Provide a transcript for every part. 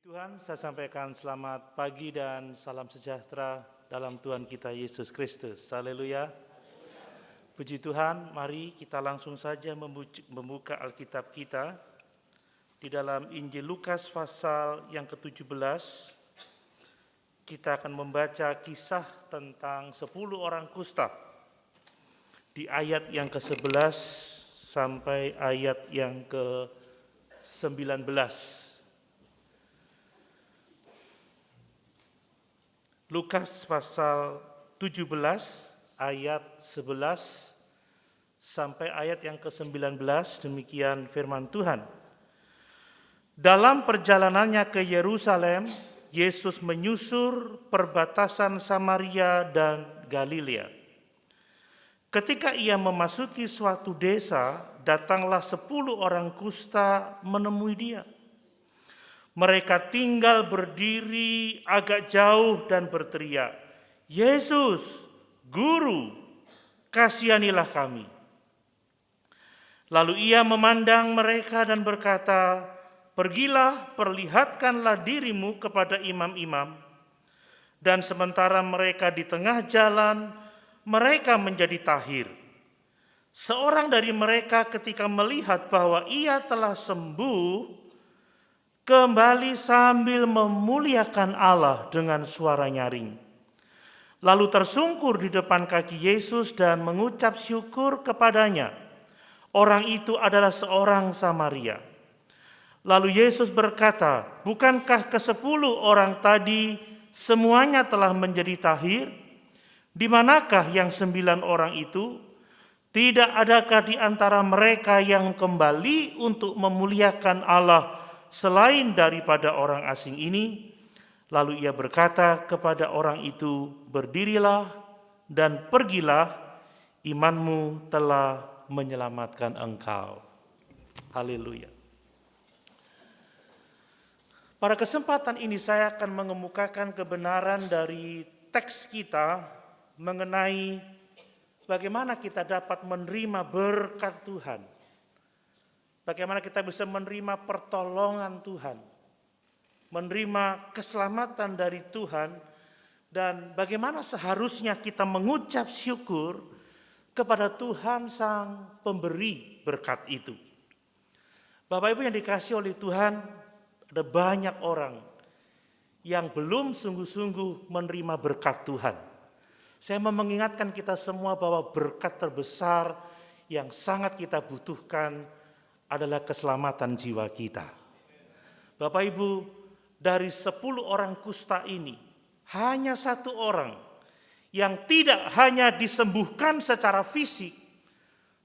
Tuhan, saya sampaikan selamat pagi dan salam sejahtera dalam Tuhan kita Yesus Kristus. Haleluya. Puji Tuhan, mari kita langsung saja membuka Alkitab kita di dalam Injil Lukas pasal yang ke-17. Kita akan membaca kisah tentang 10 orang kusta di ayat yang ke-11 sampai ayat yang ke-19. Lukas pasal 17 ayat 11 sampai ayat yang ke-19, demikian firman Tuhan. Dalam perjalanannya ke Yerusalem, Yesus menyusur perbatasan Samaria dan Galilea. Ketika ia memasuki suatu desa, datanglah 10 orang kusta menemui dia. Mereka tinggal berdiri agak jauh dan berteriak, "Yesus, Guru, kasihanilah kami." Lalu ia memandang mereka dan berkata, "Pergilah, perlihatkanlah dirimu kepada imam-imam." Dan sementara mereka di tengah jalan, mereka menjadi tahir. Seorang dari mereka ketika melihat bahwa ia telah sembuh, kembali sambil memuliakan Allah dengan suara nyaring. Lalu tersungkur di depan kaki Yesus dan mengucap syukur kepadanya. Orang itu adalah seorang Samaria. Lalu Yesus berkata, "Bukankah ke-10 orang tadi semuanya telah menjadi tahir? Di manakah yang 9 orang itu? Tidak adakah di antara mereka yang kembali untuk memuliakan Allah selain daripada orang asing ini?" Lalu ia berkata kepada orang itu, "Berdirilah dan pergilah, imanmu telah menyelamatkan engkau." Haleluya. Pada kesempatan ini saya akan mengemukakan kebenaran dari teks kita mengenai bagaimana kita dapat menerima berkat Tuhan. Bagaimana kita bisa menerima pertolongan Tuhan, menerima keselamatan dari Tuhan, dan bagaimana seharusnya kita mengucap syukur kepada Tuhan Sang Pemberi berkat itu. Bapak Ibu yang dikasihi oleh Tuhan, ada banyak orang yang belum sungguh-sungguh menerima berkat Tuhan. Saya mau mengingatkan kita semua bahwa berkat terbesar yang sangat kita butuhkan adalah keselamatan jiwa kita. Bapak Ibu, dari 10 orang kusta ini, hanya 1 orang yang tidak hanya disembuhkan secara fisik,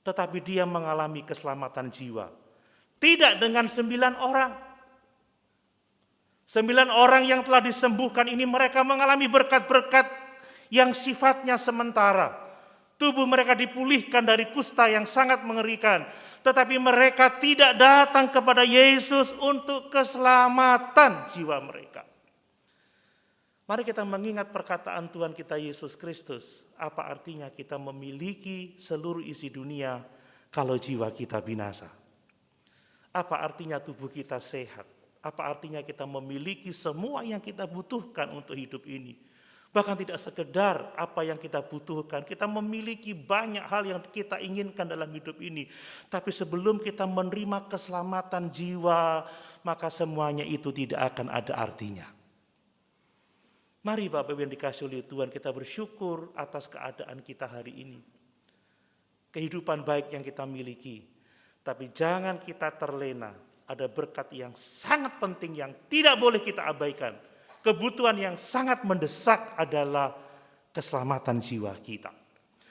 tetapi dia mengalami keselamatan jiwa. Tidak dengan 9 orang. 9 orang yang telah disembuhkan ini mereka mengalami berkat-berkat yang sifatnya sementara. Tubuh mereka dipulihkan dari kusta yang sangat mengerikan. Tetapi mereka tidak datang kepada Yesus untuk keselamatan jiwa mereka. Mari kita mengingat perkataan Tuhan kita Yesus Kristus. Apa artinya kita memiliki seluruh isi dunia kalau jiwa kita binasa? Apa artinya tubuh kita sehat? Apa artinya kita memiliki semua yang kita butuhkan untuk hidup ini? Bahkan tidak sekedar apa yang kita butuhkan, kita memiliki banyak hal yang kita inginkan dalam hidup ini. Tapi sebelum kita menerima keselamatan jiwa, maka semuanya itu tidak akan ada artinya. Mari Bapak Ibu yang dikasihi oleh Tuhan, kita bersyukur atas keadaan kita hari ini. Kehidupan baik yang kita miliki. Tapi jangan kita terlena, ada berkat yang sangat penting yang tidak boleh kita abaikan. Kebutuhan yang sangat mendesak adalah keselamatan jiwa kita.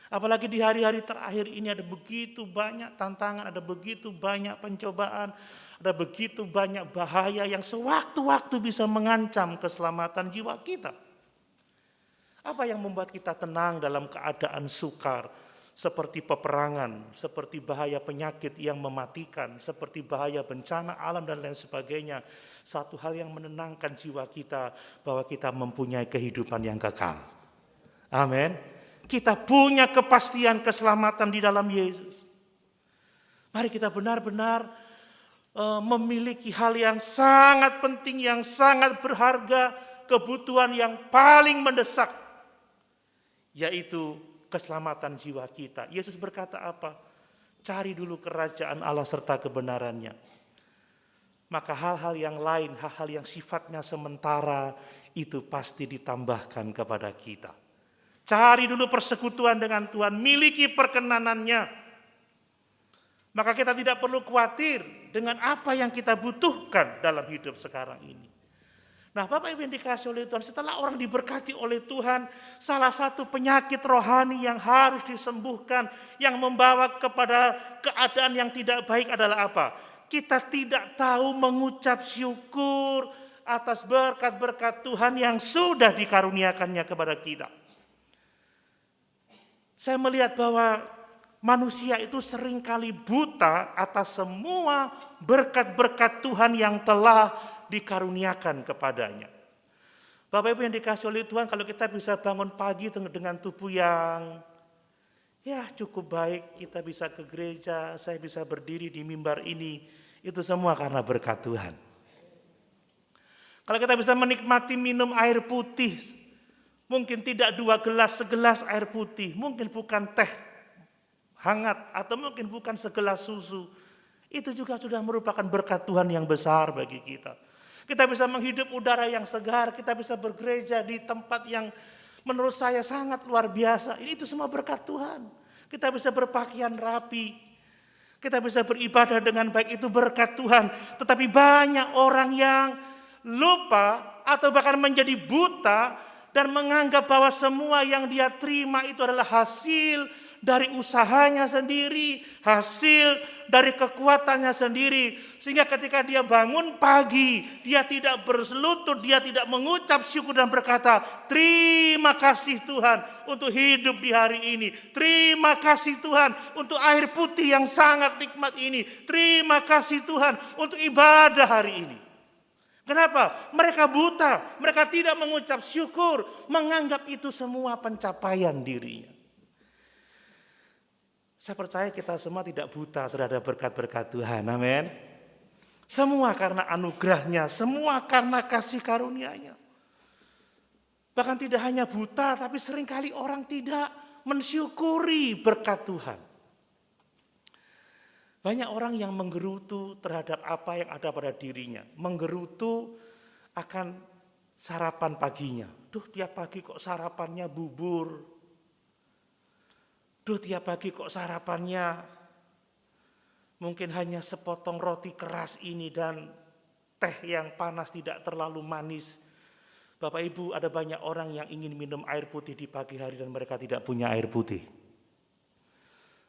Apalagi di hari-hari terakhir ini ada begitu banyak tantangan, ada begitu banyak pencobaan, ada begitu banyak bahaya yang sewaktu-waktu bisa mengancam keselamatan jiwa kita. Apa yang membuat kita tenang dalam keadaan sukar, seperti peperangan, seperti bahaya penyakit yang mematikan, seperti bahaya bencana alam dan lain sebagainya. Satu hal yang menenangkan jiwa kita bahwa kita mempunyai kehidupan yang kekal. Amin. Kita punya kepastian keselamatan di dalam Yesus. Mari kita benar-benar memiliki hal yang sangat penting, yang sangat berharga, kebutuhan yang paling mendesak, yaitu keselamatan jiwa kita. Yesus berkata apa? Cari dulu kerajaan Allah serta kebenarannya. Maka hal-hal yang lain, hal-hal yang sifatnya sementara, itu pasti ditambahkan kepada kita. Cari dulu persekutuan dengan Tuhan, miliki perkenanannya. Maka kita tidak perlu khawatir dengan apa yang kita butuhkan dalam hidup sekarang ini. Nah, Bapak Ibu yang dikasihi oleh Tuhan, setelah orang diberkati oleh Tuhan, salah satu penyakit rohani yang harus disembuhkan, yang membawa kepada keadaan yang tidak baik adalah apa? Kita tidak tahu mengucap syukur atas berkat-berkat Tuhan yang sudah dikaruniakannya kepada kita. Saya melihat bahwa manusia itu seringkali buta atas semua berkat-berkat Tuhan yang telah dikaruniakan kepadanya. Bapak Ibu yang dikasihi oleh Tuhan, kalau kita bisa bangun pagi dengan tubuh yang cukup baik, kita bisa ke gereja, saya bisa berdiri di mimbar ini, itu semua karena berkat Tuhan. Kalau kita bisa menikmati minum air putih, mungkin tidak 2 gelas, segelas air putih, mungkin bukan teh hangat, atau mungkin bukan segelas susu, itu juga sudah merupakan berkat Tuhan yang besar bagi kita. Kita bisa menghidup udara yang segar, kita bisa bergereja di tempat yang menurut saya sangat luar biasa. Itu semua berkat Tuhan. Kita bisa berpakaian rapi, kita bisa beribadah dengan baik, itu berkat Tuhan. Tetapi banyak orang yang lupa atau bahkan menjadi buta dan menganggap bahwa semua yang dia terima itu adalah hasil dari usahanya sendiri, hasil dari kekuatannya sendiri. Sehingga ketika dia bangun pagi, dia tidak berselutut, dia tidak mengucap syukur dan berkata, terima kasih Tuhan untuk hidup di hari ini. Terima kasih Tuhan untuk air putih yang sangat nikmat ini. Terima kasih Tuhan untuk ibadah hari ini. Kenapa? Mereka buta, mereka tidak mengucap syukur, menganggap itu semua pencapaian dirinya. Saya percaya kita semua tidak buta terhadap berkat-berkat Tuhan, amin. Semua karena anugerahnya, semua karena kasih karunia-Nya. Bahkan tidak hanya buta, tapi seringkali orang tidak mensyukuri berkat Tuhan. Banyak orang yang menggerutu terhadap apa yang ada pada dirinya. Menggerutu akan sarapan paginya. Duh, tiap pagi kok sarapannya bubur. Duh, tiap pagi kok sarapannya mungkin hanya sepotong roti keras ini dan teh yang panas tidak terlalu manis. Bapak Ibu, ada banyak orang yang ingin minum air putih di pagi hari dan mereka tidak punya air putih.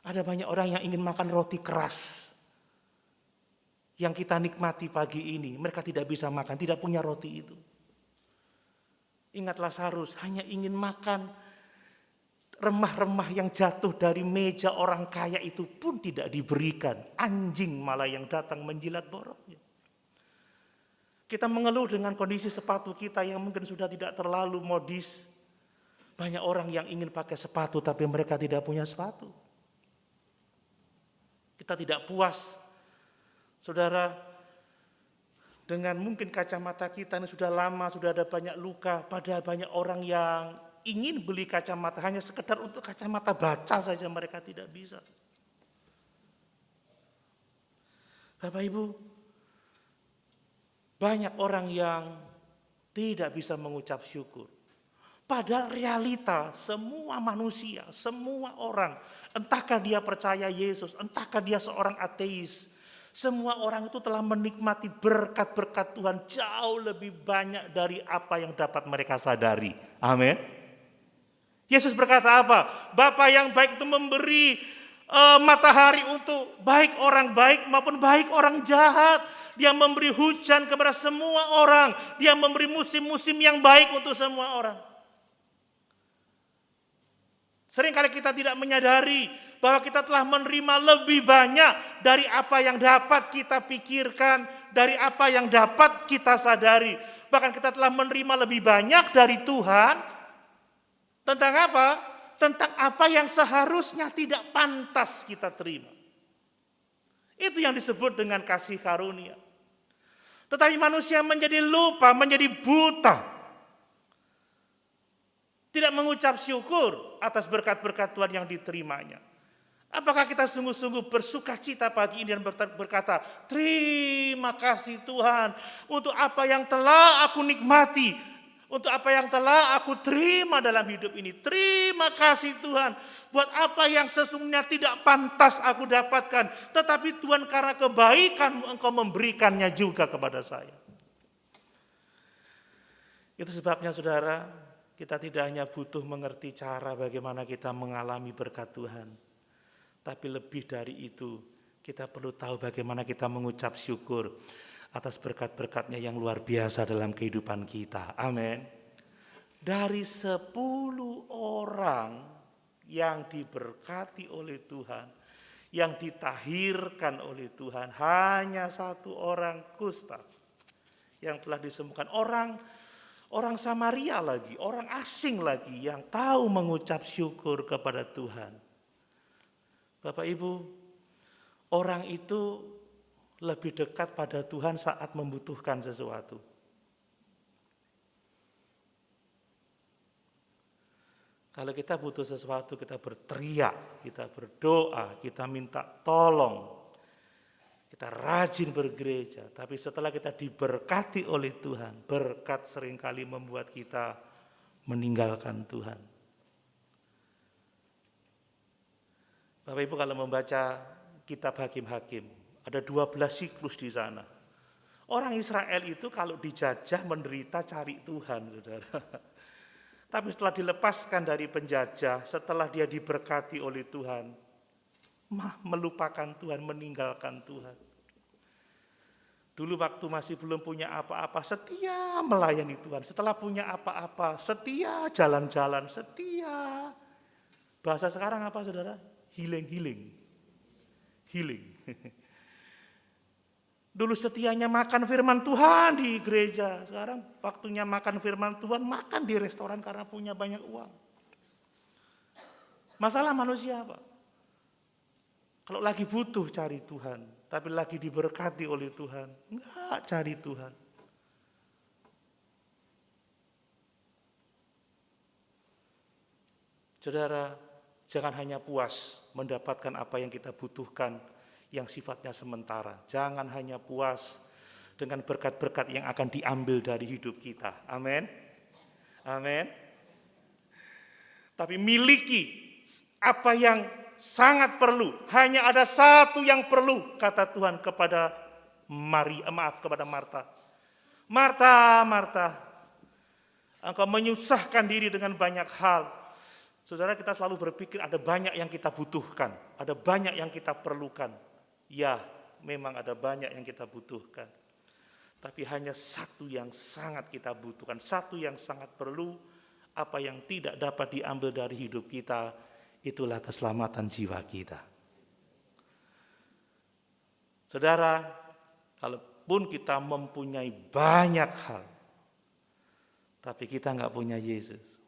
Ada banyak orang yang ingin makan roti keras yang kita nikmati pagi ini. Mereka tidak bisa makan, tidak punya roti itu. Ingat Lazarus hanya ingin makan remah-remah yang jatuh dari meja orang kaya itu pun tidak diberikan. Anjing malah yang datang menjilat boroknya. Kita mengeluh dengan kondisi sepatu kita yang mungkin sudah tidak terlalu modis. Banyak orang yang ingin pakai sepatu tapi mereka tidak punya sepatu. Kita tidak puas, saudara, dengan mungkin kacamata kita ini sudah lama, sudah ada banyak luka. Padahal banyak orang yang ingin beli kacamata hanya sekedar untuk kacamata baca saja mereka tidak bisa. Bapak Ibu, banyak orang yang tidak bisa mengucap syukur. Padahal realita semua manusia, semua orang, entahkah dia percaya Yesus, entahkah dia seorang ateis, semua orang itu telah menikmati berkat-berkat Tuhan jauh lebih banyak dari apa yang dapat mereka sadari. Amin. Yesus berkata apa? Bapa yang baik itu memberi matahari untuk baik orang baik maupun baik orang jahat. Dia memberi hujan kepada semua orang. Dia memberi musim-musim yang baik untuk semua orang. Seringkali kita tidak menyadari bahwa kita telah menerima lebih banyak dari apa yang dapat kita pikirkan, dari apa yang dapat kita sadari. Bahkan kita telah menerima lebih banyak dari Tuhan. Tentang apa? Tentang apa yang seharusnya tidak pantas kita terima. Itu Itu yang disebut dengan kasih karunia. Tetapi manusia menjadi lupa, menjadi buta. Tidak mengucap syukur atas berkat-berkat Tuhan yang diterimanya. Apakah kita sungguh-sungguh bersuka cita pagi ini dan berkata, terima kasih Tuhan untuk apa yang telah aku nikmati, untuk apa yang telah aku terima dalam hidup ini. Terima kasih Tuhan buat apa yang sesungguhnya tidak pantas aku dapatkan. Tetapi Tuhan karena kebaikan-Mu Engkau memberikannya juga kepada saya. Itu sebabnya saudara, kita tidak hanya butuh mengerti cara bagaimana kita mengalami berkat Tuhan. Tapi lebih dari itu, kita perlu tahu bagaimana kita mengucap syukur atas berkat-berkat-Nya yang luar biasa dalam kehidupan kita. Amin. Dari 10 orang yang diberkati oleh Tuhan, yang ditahirkan oleh Tuhan, hanya 1 orang kusta yang telah disembuhkan. Orang Samaria lagi, orang asing lagi yang tahu mengucap syukur kepada Tuhan. Bapak Ibu, orang itu lebih dekat pada Tuhan saat membutuhkan sesuatu. Kalau kita butuh sesuatu, kita berteriak, kita berdoa, kita minta tolong, kita rajin bergereja. Tapi setelah kita diberkati oleh Tuhan, berkat seringkali membuat kita meninggalkan Tuhan. Bapak Ibu kalau membaca kitab Hakim-Hakim, ada 12 siklus di sana. Orang Israel itu kalau dijajah menderita cari Tuhan, saudara. Tapi setelah dilepaskan dari penjajah, setelah dia diberkati oleh Tuhan, melupakan Tuhan, meninggalkan Tuhan. Dulu waktu masih belum punya apa-apa, setia melayani Tuhan. Setelah punya apa-apa, setia jalan-jalan, setia. Bahasa sekarang apa saudara? Healing. Dulu setianya makan firman Tuhan di gereja. Sekarang waktunya makan firman Tuhan, makan di restoran karena punya banyak uang. Masalah manusia apa? Kalau lagi butuh cari Tuhan, tapi lagi diberkati oleh Tuhan, enggak cari Tuhan. Saudara, jangan hanya puas mendapatkan apa yang kita butuhkan yang sifatnya sementara. Jangan hanya puas dengan berkat-berkat yang akan diambil dari hidup kita. Amin. Amin. Tapi miliki apa yang sangat perlu. Hanya ada satu yang perlu, kata Tuhan kepada kepada Marta. Marta, engkau menyusahkan diri dengan banyak hal. Saudara, kita selalu berpikir ada banyak yang kita butuhkan, ada banyak yang kita perlukan. Ya, memang ada banyak yang kita butuhkan. Tapi hanya satu yang sangat kita butuhkan, satu yang sangat perlu, apa yang tidak dapat diambil dari hidup kita, itulah keselamatan jiwa kita. Saudara, kalaupun kita mempunyai banyak hal, tapi kita nggak punya Yesus,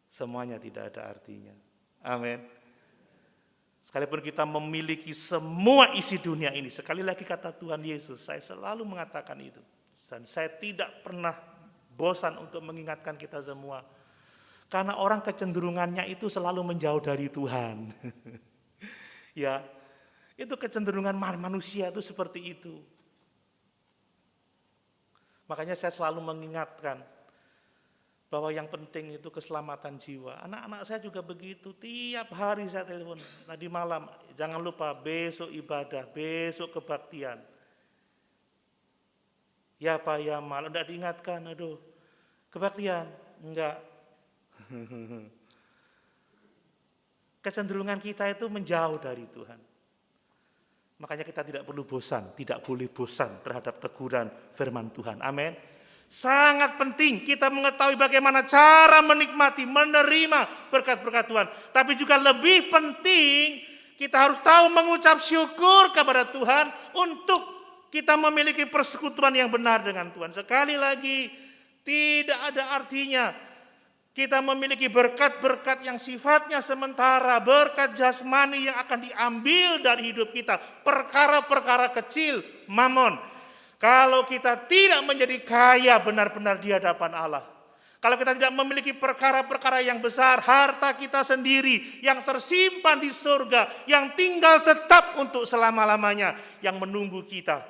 semuanya tidak ada artinya. Amin. Sekalipun kita memiliki semua isi dunia ini, sekali lagi kata Tuhan Yesus, saya selalu mengatakan itu. Dan saya tidak pernah bosan untuk mengingatkan kita semua. Karena orang kecenderungannya itu selalu menjauh dari Tuhan. Ya, itu kecenderungan manusia itu seperti itu. Makanya saya selalu mengingatkan bahwa yang penting itu keselamatan jiwa. Anak-anak saya juga begitu, tiap hari saya telepon, tadi malam, jangan lupa besok ibadah, besok kebaktian. Ya Pak, ya malam, enggak diingatkan, aduh, kebaktian, enggak. Kecenderungan kita itu menjauh dari Tuhan. Makanya kita tidak perlu bosan, tidak boleh bosan terhadap teguran firman Tuhan. Amin. Sangat penting kita mengetahui bagaimana cara menikmati, menerima berkat-berkat Tuhan. Tapi juga lebih penting kita harus tahu mengucap syukur kepada Tuhan untuk kita memiliki persekutuan yang benar dengan Tuhan. Sekali lagi, tidak ada artinya Kita memiliki berkat-berkat yang sifatnya sementara, berkat jasmani yang akan diambil dari hidup kita. Perkara-perkara kecil, mamon. Kalau kita tidak menjadi kaya benar-benar di hadapan Allah. Kalau kita tidak memiliki perkara-perkara yang besar, harta kita sendiri yang tersimpan di surga, yang tinggal tetap untuk selama-lamanya, yang menunggu kita.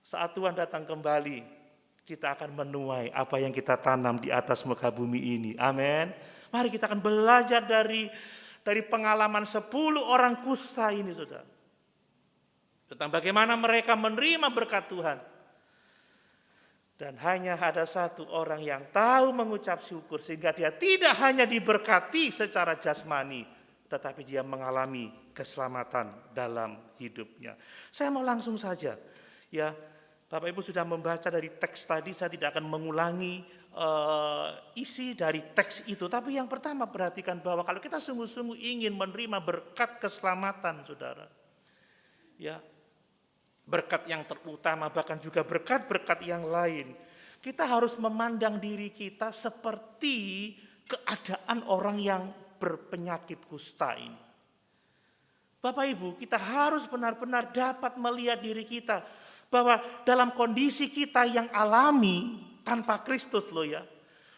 Saat Tuhan datang kembali, kita akan menuai apa yang kita tanam di atas muka bumi ini. Amin. Mari kita akan belajar dari pengalaman 10 orang kusta ini, saudara. Tentang bagaimana mereka menerima berkat Tuhan. Dan hanya ada satu orang yang tahu mengucap syukur, sehingga dia tidak hanya diberkati secara jasmani, tetapi dia mengalami keselamatan dalam hidupnya. Saya mau langsung saja, ya. Bapak Ibu sudah membaca dari teks tadi, saya tidak akan mengulangi isi dari teks itu. Tapi yang pertama perhatikan bahwa kalau kita sungguh-sungguh ingin menerima berkat keselamatan, saudara. Ya, berkat yang terutama, bahkan juga berkat-berkat yang lain. Kita harus memandang diri kita seperti keadaan orang yang berpenyakit kusta ini. Bapak Ibu, kita harus benar-benar dapat melihat diri kita bahwa dalam kondisi kita yang alami tanpa Kristus loh ya.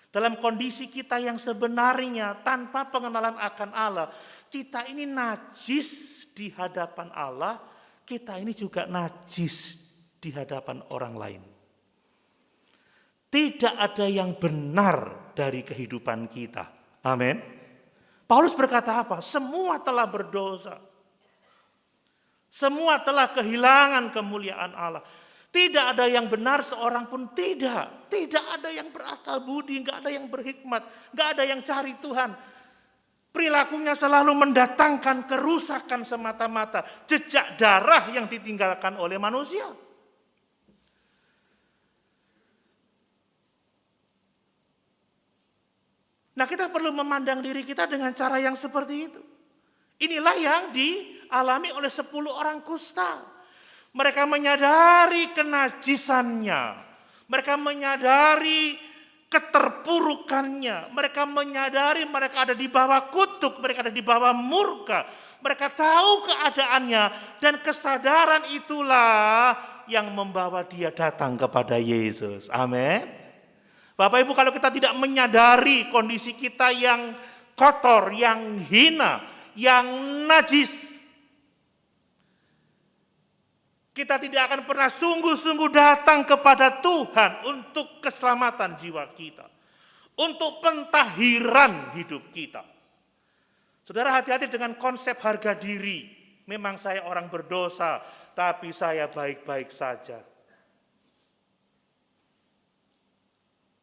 Dalam kondisi kita yang sebenarnya tanpa pengenalan akan Allah. Kita ini najis di hadapan Allah. Kita ini juga najis di hadapan orang lain. Tidak ada yang benar dari kehidupan kita. Amin. Paulus berkata apa? Semua telah berdosa. Semua telah kehilangan kemuliaan Allah. Tidak ada yang benar seorang pun tidak. Tidak ada yang berakal budi, enggak ada yang berhikmat, enggak ada yang cari Tuhan. Perilakunya selalu mendatangkan kerusakan semata-mata, jejak darah yang ditinggalkan oleh manusia. Nah, kita perlu memandang diri kita dengan cara yang seperti itu. Inilah yang dialami oleh 10 orang kusta. Mereka menyadari kenajisannya. Mereka menyadari keterpurukannya. Mereka menyadari mereka ada di bawah kutuk. Mereka ada di bawah murka. Mereka tahu keadaannya. Dan kesadaran itulah yang membawa dia datang kepada Yesus. Amin. Bapak Ibu, kalau kita tidak menyadari kondisi kita yang kotor, yang hina, yang najis, kita tidak akan pernah sungguh-sungguh datang kepada Tuhan untuk keselamatan jiwa kita, untuk pentahiran hidup kita. Saudara, hati-hati dengan konsep harga diri. Memang saya orang berdosa, tapi saya baik-baik saja.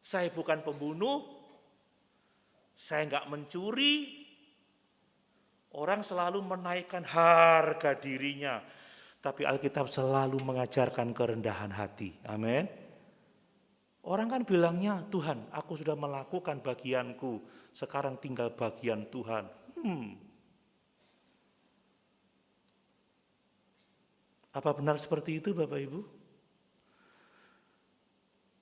Saya bukan pembunuh, saya enggak mencuri. Orang selalu menaikkan harga dirinya. Tapi Alkitab selalu mengajarkan kerendahan hati. Amin. Orang kan bilangnya, Tuhan, aku sudah melakukan bagianku. Sekarang tinggal bagian Tuhan. Apa benar seperti itu Bapak Ibu?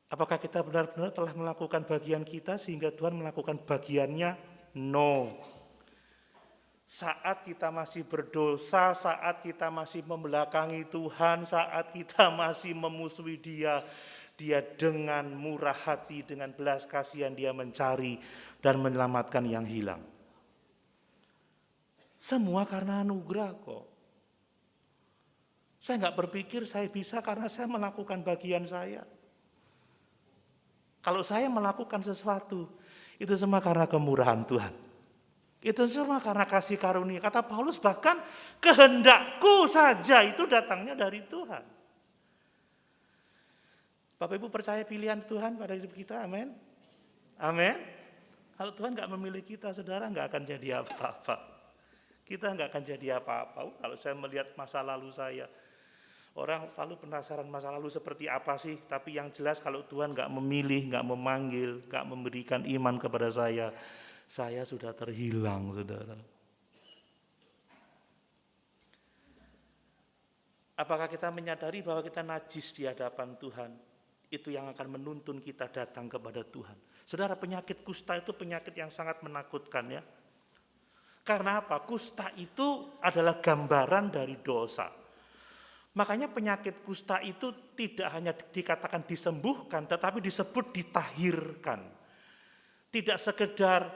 Apakah kita benar-benar telah melakukan bagian kita sehingga Tuhan melakukan bagiannya? No. Saat kita masih berdosa, saat kita masih membelakangi Tuhan, saat kita masih memusuhi Dia, Dia dengan murah hati, dengan belas kasihan Dia mencari dan menyelamatkan yang hilang. Semua karena anugerah kok. Saya enggak berpikir saya bisa karena saya melakukan bagian saya. Kalau saya melakukan sesuatu, itu semua karena kemurahan Tuhan. Itu semua karena kasih karunia. Kata Paulus, bahkan kehendakku saja itu datangnya dari Tuhan. Bapak Ibu percaya pilihan Tuhan pada hidup kita? Amin. Amin. Kalau Tuhan gak memilih kita, saudara gak akan jadi apa-apa. Kita gak akan jadi apa-apa. Kalau saya melihat masa lalu saya, orang selalu penasaran masa lalu seperti apa sih. Tapi yang jelas kalau Tuhan gak memilih, gak memanggil, gak memberikan iman kepada saya sudah terhilang, saudara. Apakah kita menyadari bahwa kita najis di hadapan Tuhan? Itu yang akan menuntun kita datang kepada Tuhan. Saudara, penyakit kusta itu penyakit yang sangat menakutkan ya. Karena apa? Kusta itu adalah gambaran dari dosa. Makanya penyakit kusta itu tidak hanya dikatakan disembuhkan, tetapi disebut ditahirkan. Tidak sekedar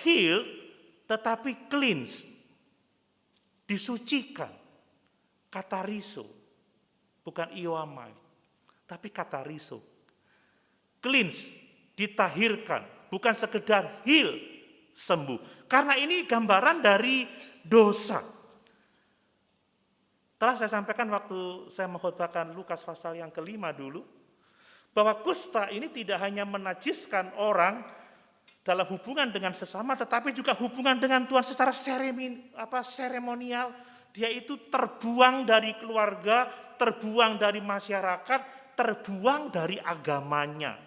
heal, tetapi cleanse, disucikan. Katariso, bukan iwamai, tapi katariso. Cleanse, ditahirkan, bukan sekedar heal, sembuh. Karena ini gambaran dari dosa. Telah saya sampaikan waktu saya mengkhotbahkan Lukas pasal yang ke-5 dulu, bahwa kusta ini tidak hanya menajiskan orang dalam hubungan dengan sesama, tetapi juga hubungan dengan Tuhan secara seremonial. Dia itu terbuang dari keluarga, terbuang dari masyarakat, terbuang dari agamanya.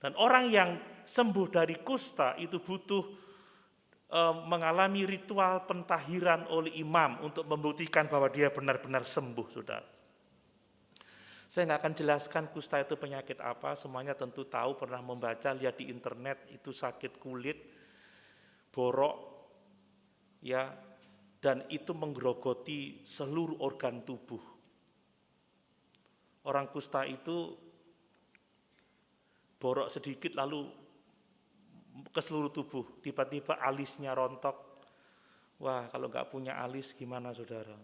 Dan orang yang sembuh dari kusta itu butuh mengalami ritual pentahiran oleh imam untuk membuktikan bahwa dia benar-benar sembuh, saudara. Saya nggak akan jelaskan kusta itu penyakit apa, semuanya tentu tahu, pernah membaca, lihat di internet, itu sakit kulit, borok, ya, dan itu menggerogoti seluruh organ tubuh. Orang kusta itu borok sedikit lalu ke seluruh tubuh, tiba-tiba alisnya rontok. Wah, kalau nggak punya alis gimana, saudara?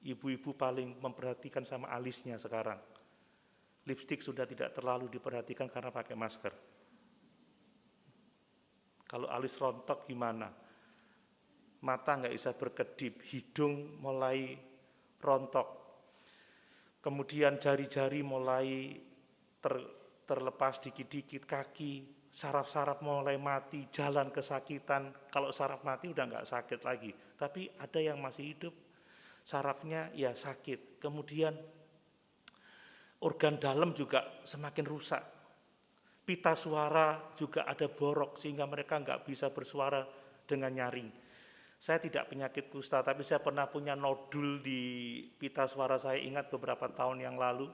Ibu-ibu paling memperhatikan sama alisnya sekarang. Lipstik sudah tidak terlalu diperhatikan karena pakai masker. Kalau alis rontok gimana? Mata nggak bisa berkedip, hidung mulai rontok. Kemudian jari-jari mulai terlepas dikit-dikit, kaki, saraf-saraf mulai mati, jalan kesakitan. Kalau saraf mati udah nggak sakit lagi, tapi ada yang masih hidup, sarafnya ya sakit. Kemudian organ dalam juga semakin rusak. Pita suara juga ada borok sehingga mereka nggak bisa bersuara dengan nyaring. Saya tidak penyakit kusta, tapi saya pernah punya nodul di pita suara. Saya ingat beberapa tahun yang lalu,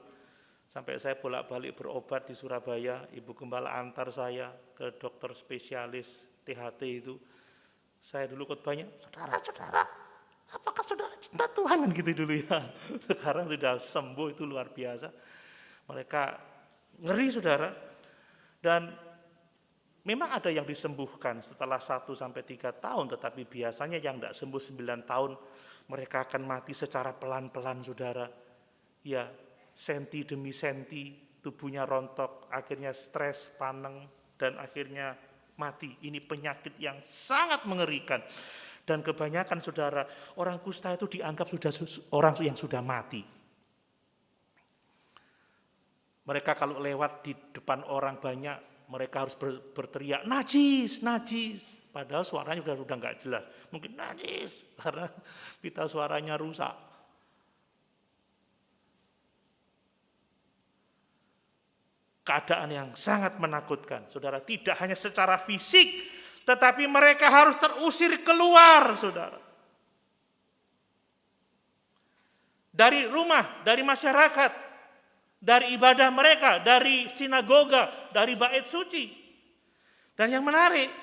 sampai saya bolak-balik berobat di Surabaya, Ibu Gembala antar saya ke dokter spesialis THT itu. Saya dulu khotbahnya, saudara-saudara, apakah saudara cinta Tuhan? Kan gitu dulu ya. Sekarang sudah sembuh, itu luar biasa. Mereka ngeri, saudara. Dan memang ada yang disembuhkan setelah 1-3 tahun, tetapi biasanya yang tidak sembuh 9 tahun, mereka akan mati secara pelan-pelan, saudara. Ya, senti demi senti, tubuhnya rontok, akhirnya stres, paneng, dan akhirnya mati. Ini penyakit yang sangat mengerikan. Dan kebanyakan, saudara, orang kusta itu dianggap sudah orang yang sudah mati. Mereka kalau lewat di depan orang banyak, mereka harus berteriak, najis, najis. Padahal suaranya udah nggak jelas. Mungkin najis, karena pita suaranya rusak. Keadaan yang sangat menakutkan, saudara. Tidak hanya secara fisik, tetapi mereka harus terusir keluar, saudara. Dari rumah, dari masyarakat, dari ibadah mereka, dari sinagoga, dari bait suci. Dan yang menarik,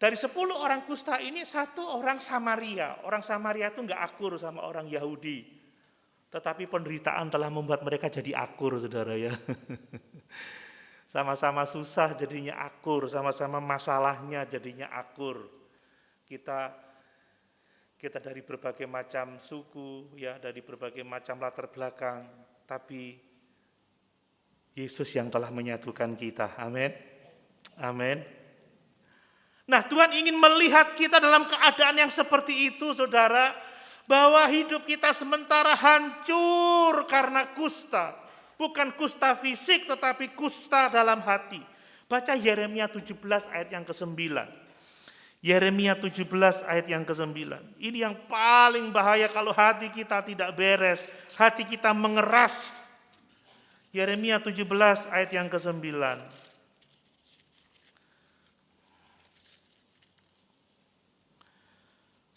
dari 10 orang kusta ini 1 orang Samaria. Orang Samaria itu nggak akur sama orang Yahudi. Tetapi penderitaan telah membuat mereka jadi akur, saudara ya. Sama-sama susah jadinya akur, sama-sama masalahnya jadinya akur. Kita dari berbagai macam suku, ya, dari berbagai macam latar belakang, tapi Yesus yang telah menyatukan kita. Amin. Amin. Nah, Tuhan ingin melihat kita dalam keadaan yang seperti itu, saudara, bahwa hidup kita sementara hancur karena kusta. Bukan kusta fisik, tetapi kusta dalam hati. Baca Yeremia 17 ayat yang ke-9. Yeremia 17 ayat yang ke-9. Ini yang paling bahaya kalau hati kita tidak beres, hati kita mengeras. Yeremia 17 ayat yang ke-9.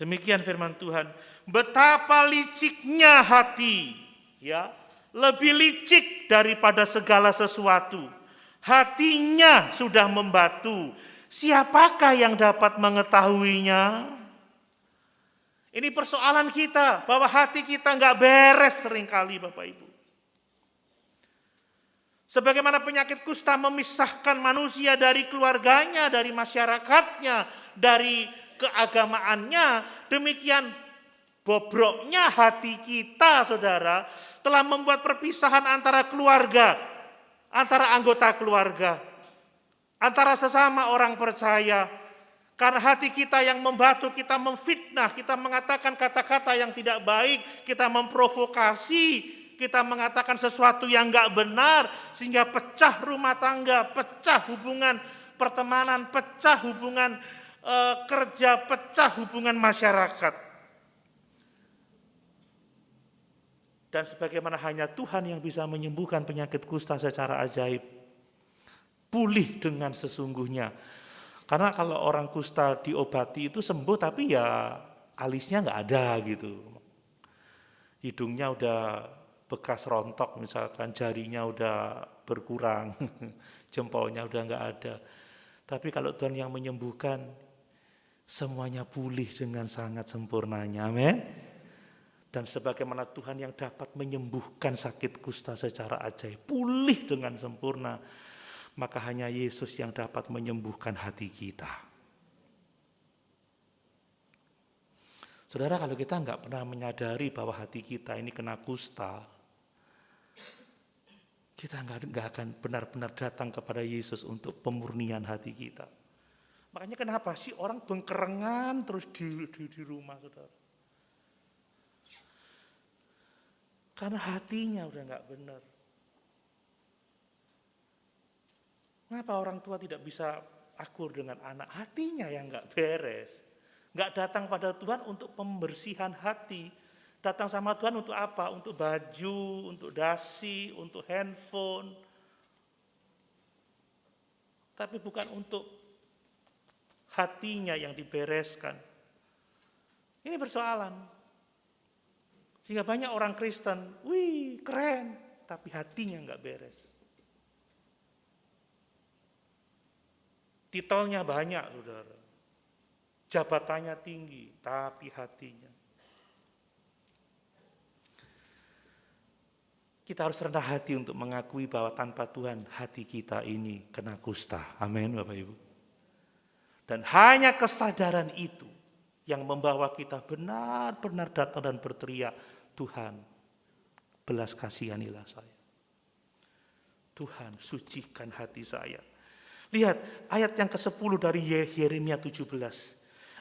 Demikian firman Tuhan, betapa liciknya hati, ya, lebih licik daripada segala sesuatu. Hatinya sudah membatu. Siapakah yang dapat mengetahuinya? Ini persoalan kita, bahwa hati kita nggak beres seringkali Bapak Ibu. Sebagaimana penyakit kusta memisahkan manusia dari keluarganya, dari masyarakatnya, dari keagamaannya, demikian bobroknya hati kita, saudara, telah membuat perpisahan antara keluarga, antara anggota keluarga, antara sesama orang percaya. Karena hati kita yang membatu, kita memfitnah, kita mengatakan kata-kata yang tidak baik, kita memprovokasi, kita mengatakan sesuatu yang enggak benar, sehingga pecah rumah tangga, pecah hubungan pertemanan, pecah hubungan kerja, pecah hubungan masyarakat. Dan sebagaimana hanya Tuhan yang bisa menyembuhkan penyakit kusta secara ajaib, pulih dengan sesungguhnya. Karena kalau orang kusta diobati itu sembuh, tapi ya alisnya enggak ada gitu. Hidungnya udah bekas rontok misalkan, jarinya udah berkurang, jempolnya udah enggak ada. Tapi kalau Tuhan yang menyembuhkan, semuanya pulih dengan sangat sempurnanya, amin. Dan sebagaimana Tuhan yang dapat menyembuhkan sakit kusta secara ajaib, pulih dengan sempurna, maka hanya Yesus yang dapat menyembuhkan hati kita. Saudara, kalau kita enggak pernah menyadari bahwa hati kita ini kena kusta, kita nggak akan benar-benar datang kepada Yesus untuk pemurnian hati kita. Makanya kenapa sih orang bengkerengan terus di rumah, saudara? Karena hatinya udah nggak benar. Kenapa orang tua tidak bisa akur dengan anak? Hatinya yang nggak beres. Nggak datang pada Tuhan untuk pembersihan hati. Datang sama Tuhan untuk apa? Untuk baju, untuk dasi, untuk handphone. Tapi bukan untuk hatinya yang dibereskan. Ini persoalan. Sehingga banyak orang Kristen, wih keren, tapi hatinya nggak beres. Titelnya banyak, saudara. Jabatannya tinggi, tapi hatinya. Kita harus rendah hati untuk mengakui bahwa tanpa Tuhan hati kita ini kena kusta. Amin Bapak Ibu. Dan hanya kesadaran itu yang membawa kita benar-benar datang dan berteriak, Tuhan belas kasihanilah saya. Tuhan sucikan hati saya. Lihat ayat yang ke-10 dari Yeremia 17.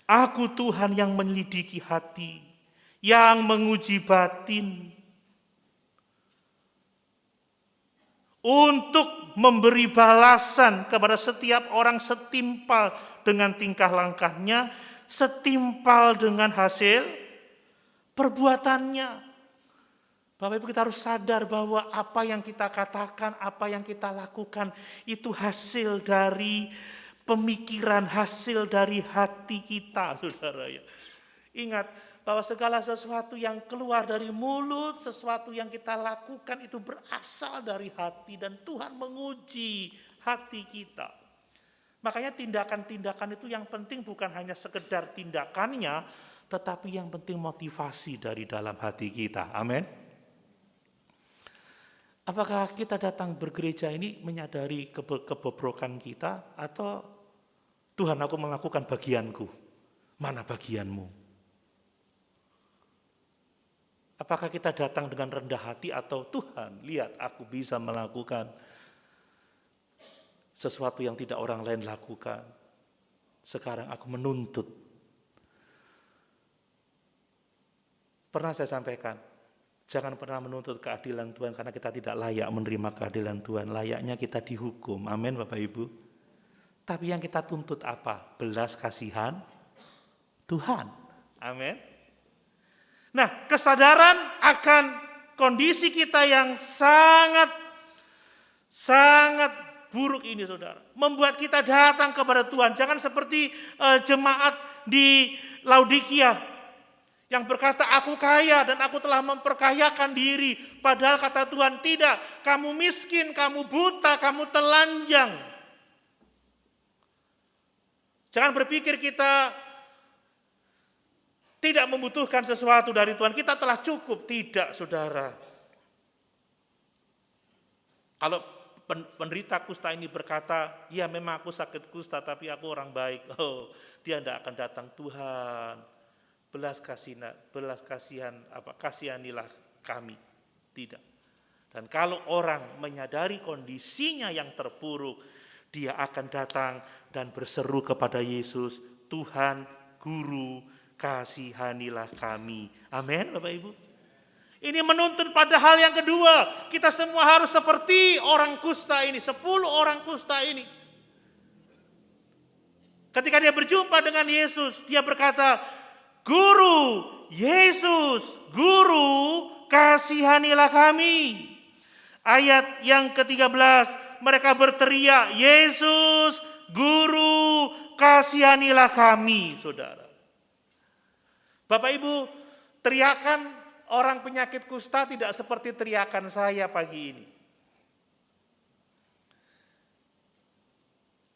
Aku Tuhan yang menyelidiki hati, yang menguji batin, untuk memberi balasan kepada setiap orang setimpal dengan tingkah langkahnya, setimpal dengan hasil perbuatannya. Bapak Ibu, kita harus sadar bahwa apa yang kita katakan, apa yang kita lakukan itu hasil dari pemikiran, hasil dari hati kita, saudara ya. Ingat bahwa segala sesuatu yang keluar dari mulut, sesuatu yang kita lakukan itu berasal dari hati, dan Tuhan menguji hati kita. Makanya tindakan-tindakan itu yang penting bukan hanya sekedar tindakannya, tetapi yang penting motivasi dari dalam hati kita. Amin. Apakah kita datang bergereja ini menyadari kebobrokan kita, atau Tuhan, aku melakukan bagianku, mana bagianmu? Apakah kita datang dengan rendah hati, atau Tuhan, lihat aku bisa melakukan sesuatu yang tidak orang lain lakukan. Sekarang aku menuntut. Pernah saya sampaikan, jangan pernah menuntut keadilan Tuhan karena kita tidak layak menerima keadilan Tuhan. Layaknya kita dihukum. Amin Bapak Ibu. Tapi yang kita tuntut apa? Belas kasihan Tuhan. Amin. Nah, kesadaran akan kondisi kita yang sangat buruk ini, saudara, membuat kita datang kepada Tuhan. Jangan seperti jemaat di Laodikia Yang berkata, aku kaya dan aku telah memperkayakan diri. Padahal kata Tuhan, tidak. Kamu miskin, kamu buta, kamu telanjang. Jangan berpikir kita tidak membutuhkan sesuatu dari Tuhan. Kita telah cukup. Tidak, saudara. Kalau penderita kusta ini berkata, ya memang aku sakit kusta, tapi aku orang baik. Oh, dia tidak akan datang. Tuhan, kasihanilah kami. Tidak. Dan kalau orang menyadari kondisinya yang terpuruk, dia akan datang dan berseru kepada Yesus, Tuhan, Guru, kasihanilah kami. Amin, Bapak Ibu. Ini menuntun pada hal yang kedua. Kita semua harus seperti orang kusta ini, 10 orang kusta ini. Ketika dia berjumpa dengan Yesus, dia berkata, Guru, Yesus, Guru, kasihanilah kami. Ayat yang ke-13, mereka berteriak, Yesus, Guru, kasihanilah kami, saudara. Bapak Ibu, teriakan orang penyakit kusta tidak seperti teriakan saya pagi ini.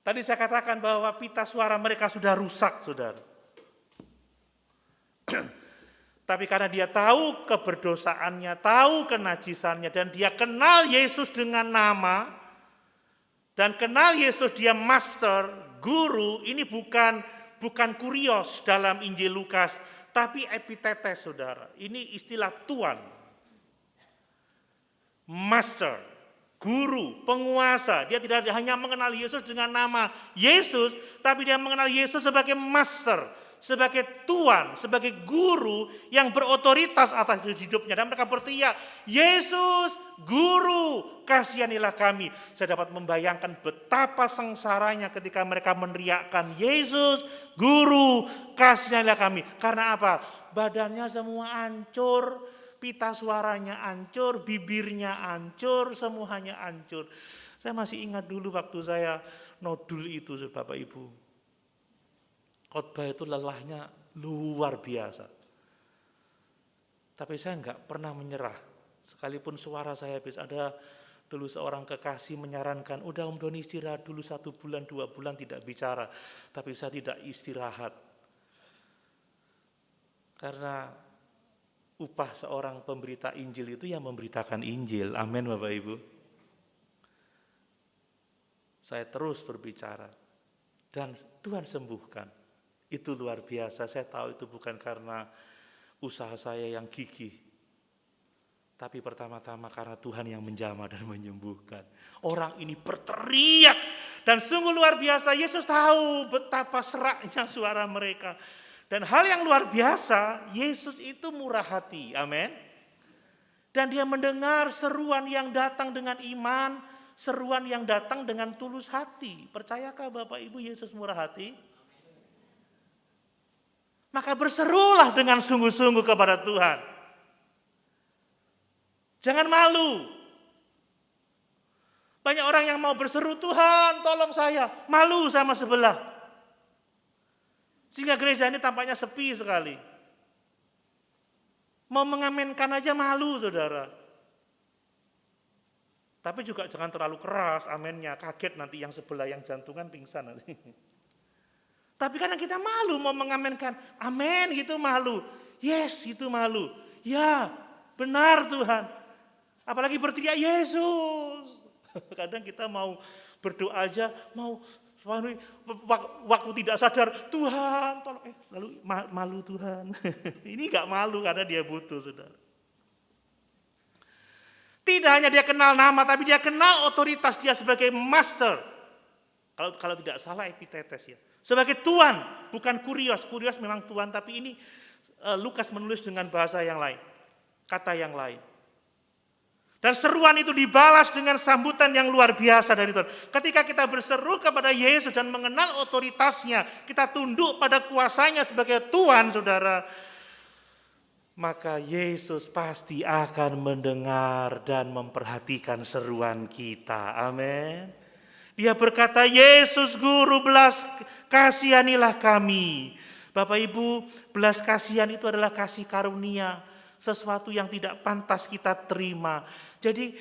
Tadi saya katakan bahwa pita suara mereka sudah rusak, saudara. Tapi karena dia tahu keberdosaannya, tahu kenajisannya, dan dia kenal Yesus dengan nama, dan kenal Yesus dia master, guru, ini bukan kurios dalam Injil Lukas, tapi epitetes, saudara. Ini istilah Tuan. Master, guru, penguasa. Dia tidak hanya mengenal Yesus dengan nama Yesus, tapi dia mengenal Yesus sebagai master, sebagai Tuan, sebagai guru yang berotoritas atas hidupnya. Dan mereka berteriak, Yesus, Guru, kasihanilah kami. Saya dapat membayangkan betapa sengsaranya ketika mereka meneriakkan, Yesus, Guru, kasihanilah kami. Karena apa? Badannya semua hancur, pita suaranya hancur, bibirnya hancur, semuanya hancur. Saya masih ingat dulu waktu saya nodul itu, Bapak Ibu. Khotbah itu lelahnya luar biasa. Tapi saya enggak pernah menyerah. Sekalipun suara saya habis, ada dulu seorang kekasih menyarankan, udah Om Doni istirahat dulu 1 bulan, 2 bulan tidak bicara. Tapi saya tidak istirahat. Karena upah seorang pemberita Injil itu yang memberitakan Injil. Amin, Bapak Ibu. Saya terus berbicara. Dan Tuhan sembuhkan. Itu luar biasa, saya tahu itu bukan karena usaha saya yang gigih. Tapi pertama-tama karena Tuhan yang menjamah dan menyembuhkan. Orang ini berteriak dan sungguh luar biasa. Yesus tahu betapa seraknya suara mereka. Dan hal yang luar biasa, Yesus itu murah hati, amin. Dan dia mendengar seruan yang datang dengan iman, seruan yang datang dengan tulus hati. Percayakah Bapak Ibu Yesus murah hati? Maka berserulah dengan sungguh-sungguh kepada Tuhan. Jangan malu. Banyak orang yang mau berseru, Tuhan tolong saya. Malu sama sebelah. Sehingga gereja ini tampaknya sepi sekali. Mau mengamenkan aja malu, saudara. Tapi juga jangan terlalu keras amennya. Kaget nanti yang sebelah yang jantungan pingsan nanti. Tapi karena kita malu mau mengamenkan, amin gitu malu, yes itu malu, ya benar Tuhan. Apalagi berteriak Yesus. Kadang kita mau berdoa aja, mau waktu tidak sadar, Tuhan tolong, lalu malu Tuhan. Ini gak malu karena dia butuh, saudara. Tidak hanya dia kenal nama, tapi dia kenal otoritas dia sebagai master. Kalau tidak salah epitetes ya. Sebagai Tuan, bukan kurios. Kurios memang Tuan, tapi ini Lukas menulis dengan bahasa yang lain. Kata yang lain. Dan seruan itu dibalas dengan sambutan yang luar biasa dari Tuhan. Ketika kita berseru kepada Yesus dan mengenal otoritasnya, kita tunduk pada kuasanya sebagai Tuan, saudara. Maka Yesus pasti akan mendengar dan memperhatikan seruan kita. Amin. Dia berkata, Yesus Guru, kasihanilah kami. Bapak Ibu, belas kasihan itu adalah kasih karunia, sesuatu yang tidak pantas kita terima. Jadi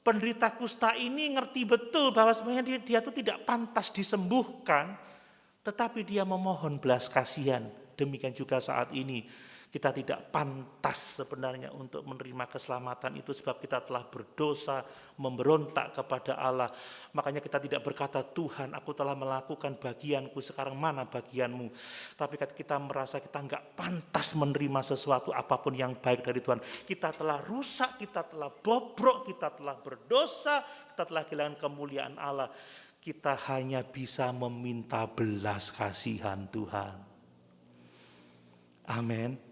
penderita kusta ini ngerti betul bahwa sebenarnya dia tuh tidak pantas disembuhkan, tetapi dia memohon belas kasihan. Demikian juga saat ini kita tidak pantas sebenarnya untuk menerima keselamatan itu sebab kita telah berdosa, memberontak kepada Allah. Makanya kita tidak berkata, Tuhan aku telah melakukan bagianku, sekarang mana bagianmu. Tapi kita merasa kita enggak pantas menerima sesuatu apapun yang baik dari Tuhan. Kita telah rusak, kita telah bobrok, kita telah berdosa, kita telah kehilangan kemuliaan Allah. Kita hanya bisa meminta belas kasihan Tuhan. Amin.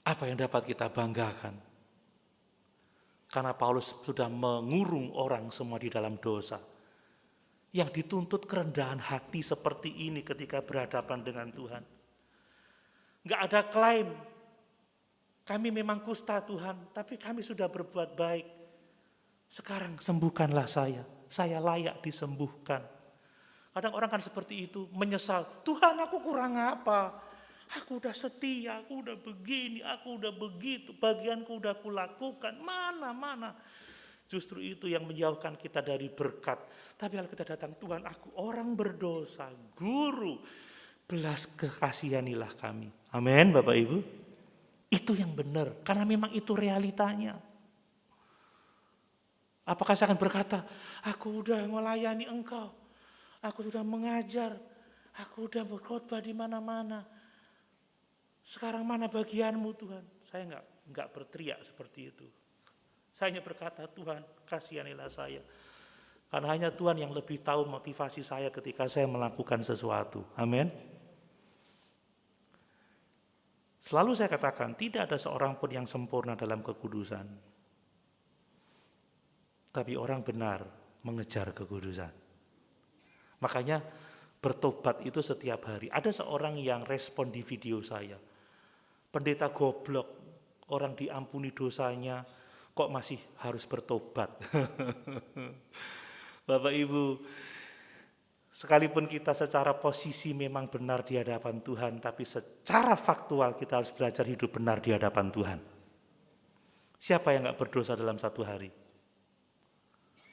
Apa yang dapat kita banggakan? Karena Paulus sudah mengurung orang semua di dalam dosa. Yang dituntut kerendahan hati seperti ini ketika berhadapan dengan Tuhan. Enggak ada klaim, kami memang kusta Tuhan, tapi kami sudah berbuat baik. Sekarang sembuhkanlah saya layak disembuhkan. Kadang orang kan seperti itu, menyesal, Tuhan aku kurang apa? Aku udah setia, aku udah begini, aku udah begitu, bagianku udah kulakukan, mana. Justru itu yang menjauhkan kita dari berkat. Tapi kalau kita datang, Tuhan aku orang berdosa, Guru, belas kasihanilah kami. Amin Bapak Ibu. Itu yang benar, karena memang itu realitanya. Apakah saya akan berkata, aku udah melayani engkau, aku sudah mengajar, aku udah berkhotbah di mana-mana. Sekarang mana bagianmu Tuhan? Saya enggak berteriak seperti itu. Saya hanya berkata, Tuhan kasihanilah saya. Karena hanya Tuhan yang lebih tahu motivasi saya ketika saya melakukan sesuatu. Amin. Selalu saya katakan, tidak ada seorang pun yang sempurna dalam kekudusan. Tapi orang benar mengejar kekudusan. Makanya bertobat itu setiap hari. Ada seorang yang respon di video saya. Pendeta goblok, orang diampuni dosanya, kok masih harus bertobat. Bapak Ibu, sekalipun kita secara posisi memang benar di hadapan Tuhan, tapi secara faktual kita harus belajar hidup benar di hadapan Tuhan. Siapa yang gak berdosa dalam satu hari?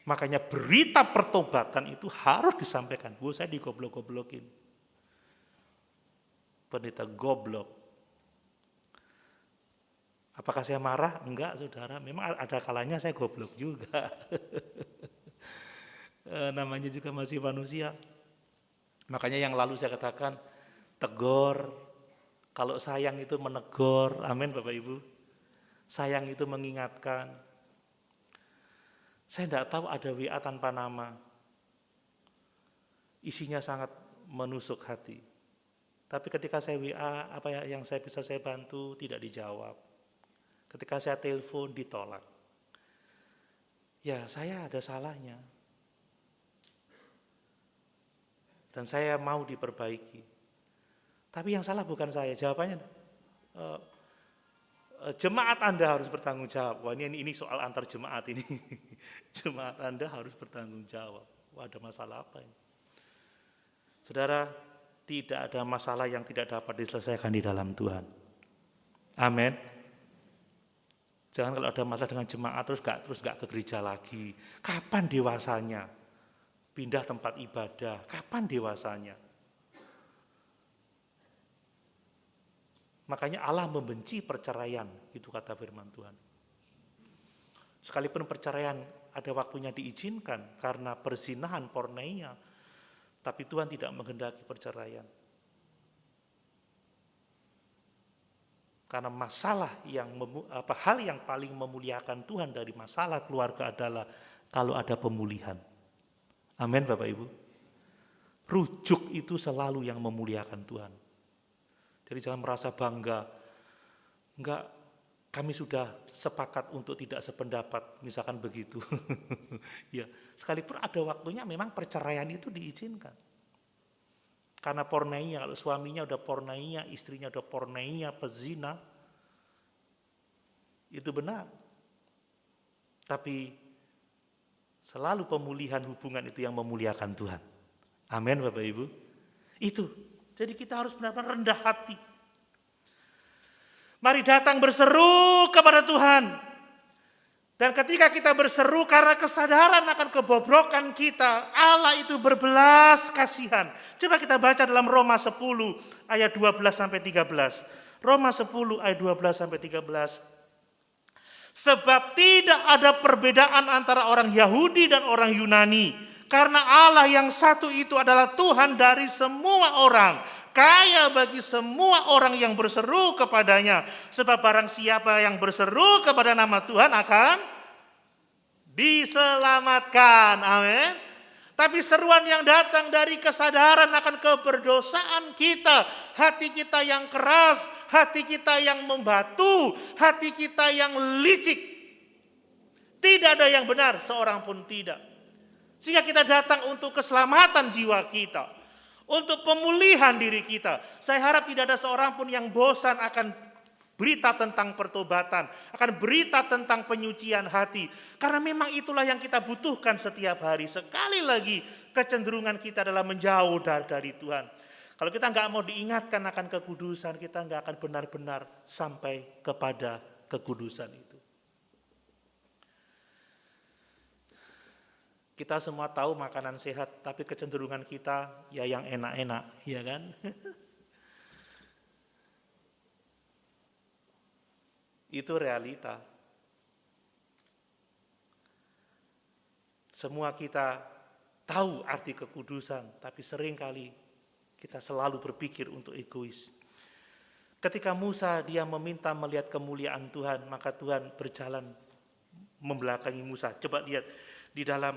Makanya berita pertobatan itu harus disampaikan. Saya digoblok-goblokin. Pendeta goblok. Apakah saya marah? Enggak, saudara. Memang ada kalanya saya goblok juga. Namanya juga masih manusia. Makanya yang lalu saya katakan, tegur. Kalau sayang itu menegur. Amin Bapak Ibu. Sayang itu mengingatkan. Saya tidak tahu ada WA tanpa nama. Isinya sangat menusuk hati. Tapi ketika saya WA, apa yang bisa saya bantu tidak dijawab. Ketika saya telepon ditolak. Ya saya ada salahnya. Dan saya mau diperbaiki. Tapi yang salah bukan saya. Jawabannya jemaat Anda harus bertanggung jawab. Wah ini soal antar jemaat ini. Jemaat Anda harus bertanggung jawab. Wah ada masalah apa ini? Saudara, tidak ada masalah yang tidak dapat diselesaikan di dalam Tuhan. Amin. Jangan kalau ada masalah dengan jemaat terus gak ke gereja lagi. Kapan dewasanya? Pindah tempat ibadah. Kapan dewasanya? Makanya Allah membenci perceraian, itu kata firman Tuhan. Sekalipun perceraian ada waktunya diizinkan karena perzinahan, porneia, tapi Tuhan tidak menghendaki perceraian. Karena hal yang paling memuliakan Tuhan dari masalah keluarga adalah kalau ada pemulihan. Amin Bapak Ibu. Rujuk itu selalu yang memuliakan Tuhan. Jadi jangan merasa bangga. Enggak, kami sudah sepakat untuk tidak sependapat, misalkan begitu. Ya, sekalipun ada waktunya memang perceraian itu diizinkan. Karena porneia, kalau suaminya udah porneia, istrinya udah porneia, pezina, itu benar. Tapi selalu pemulihan hubungan itu yang memuliakan Tuhan. Amin Bapak Ibu. Itu. Jadi kita harus benar-benar rendah hati. Mari datang berseru kepada Tuhan. Dan ketika kita berseru karena kesadaran akan kebobrokan kita, Allah itu berbelas kasihan. Coba kita baca dalam Roma 10 ayat 12 sampai 13. Roma 10 ayat 12 sampai 13. Sebab tidak ada perbedaan antara orang Yahudi dan orang Yunani, karena Allah yang satu itu adalah Tuhan dari semua orang, kaya bagi semua orang yang berseru kepadanya. Sebab barang siapa yang berseru kepada nama Tuhan akan diselamatkan. Amin. Tapi seruan yang datang dari kesadaran akan keberdosaan kita, hati kita yang keras, hati kita yang membatu, hati kita yang licik. Tidak ada yang benar, seorang pun tidak. Sehingga kita datang untuk keselamatan jiwa kita, untuk pemulihan diri kita. Saya harap tidak ada seorang pun yang bosan akan berita tentang pertobatan, akan berita tentang penyucian hati. Karena memang itulah yang kita butuhkan setiap hari. Sekali lagi kecenderungan kita adalah menjauh dari Tuhan. Kalau kita nggak mau diingatkan akan kekudusan, kita nggak akan benar-benar sampai kepada kekudusan itu. Kita semua tahu makanan sehat, tapi kecenderungan kita ya yang enak-enak, ya kan? Itu realita. Semua kita tahu arti kekudusan, tapi seringkali kita selalu berpikir untuk egois. Ketika Musa dia meminta melihat kemuliaan Tuhan, maka Tuhan berjalan membelakangi Musa. Coba lihat di dalam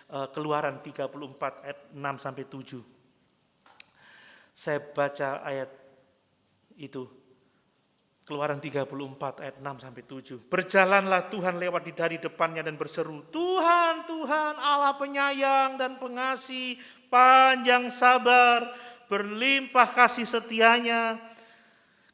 Keluaran 34 ayat 6 sampai 7. Saya baca ayat itu. Keluaran 34 ayat 6 sampai 7. Berjalanlah Tuhan lewat dari depannya dan berseru, Tuhan, Tuhan Allah penyayang dan pengasih, panjang sabar, berlimpah kasih setianya,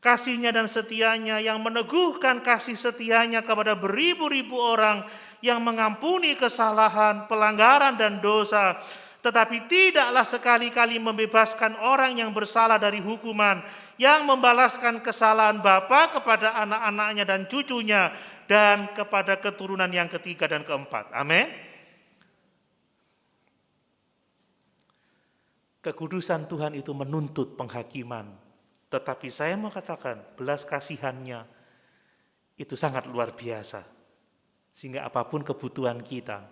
kasihnya dan setianya yang meneguhkan kasih setianya kepada beribu-ribu orang, yang mengampuni kesalahan, pelanggaran dan dosa, tetapi tidaklah sekali-kali membebaskan orang yang bersalah dari hukuman, yang membalaskan kesalahan bapa kepada anak-anaknya dan cucunya, dan kepada keturunan yang ketiga dan keempat. Amin. Kekudusan Tuhan itu menuntut penghakiman, tetapi saya mau katakan belas kasihannya itu sangat luar biasa. Sehingga apapun kebutuhan kita,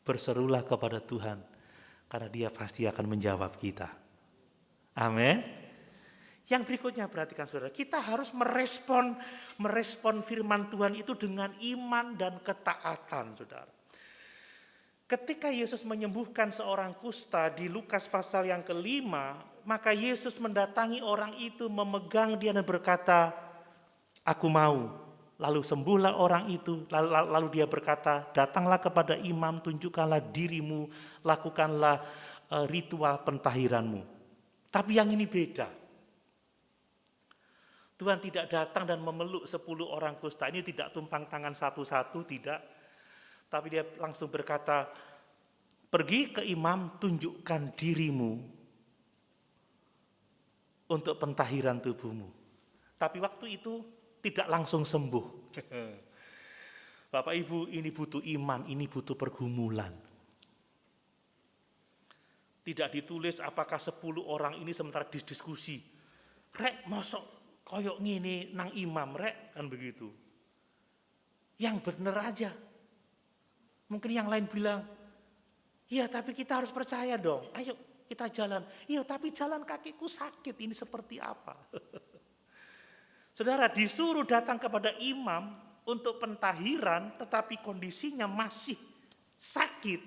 berserulah kepada Tuhan, karena Dia pasti akan menjawab kita. Amin. Yang berikutnya perhatikan saudara, kita harus merespon firman Tuhan itu dengan iman dan ketaatan saudara. Ketika Yesus menyembuhkan seorang kusta di Lukas pasal yang ke-5, maka Yesus mendatangi orang itu, memegang dia dan berkata, aku mau. Lalu sembuhlah orang itu, lalu dia berkata, datanglah kepada imam, tunjukkanlah dirimu, lakukanlah ritual pentahiranmu. Tapi yang ini beda. Tuhan tidak datang dan memeluk 10 orang kusta. Ini tidak tumpang tangan satu-satu, tidak. Tapi dia langsung berkata, pergi ke imam, tunjukkan dirimu untuk pentahiran tubuhmu. Tapi waktu itu tidak langsung sembuh. Bapak Ibu, ini butuh iman, ini butuh pergumulan. Tidak ditulis apakah 10 orang ini sementara diskusi. Rek, mosok koyok ngini nang imam, rek, kan begitu. Yang bener aja. Mungkin yang lain bilang, iya tapi kita harus percaya dong, ayo kita jalan. Iya tapi jalan kakiku sakit, ini seperti apa? Saudara disuruh datang kepada imam untuk pentahiran, tetapi kondisinya masih sakit.